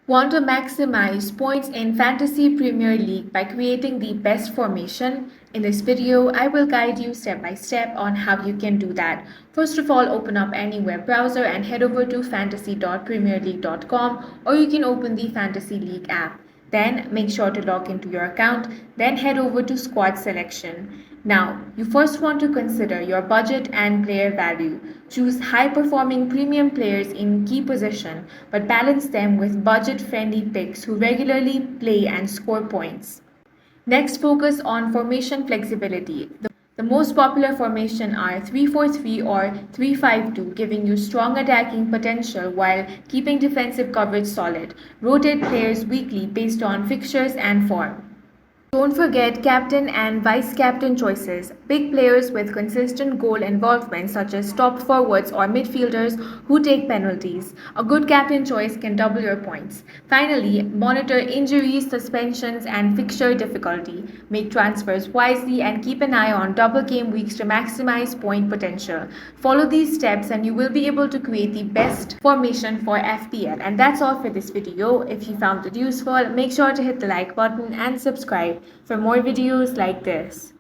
Want to maximize points in Fantasy Premier League by creating the best formation? In this video, I will guide you step by step on how you can do that. First of all, open up any web browser and head over to fantasy.premierleague.com, or you can open the Fantasy League app. Then make sure to log into your account, then head over to squad selection. Now, you first want to consider your budget and player value. Choose high performing premium players in key position, but balance them with budget friendly picks who regularly play and score points. Next, focus on formation flexibility. The most popular formation are 3-4-3 or 3-5-2, giving you strong attacking potential while keeping defensive coverage solid. Rotate players weekly based on fixtures and form. Don't forget captain and vice captain choices. Big players with consistent goal involvement, such as top forwards or midfielders who take penalties. A good captain choice can double your points. Finally, monitor injuries, suspensions, and fixture difficulty. Make transfers wisely and keep an eye on double game weeks to maximize point potential. Follow these steps and you will be able to create the best formation for FPL. And that's all for this video. If you found it useful, make sure to hit the like button and subscribe for more videos like this.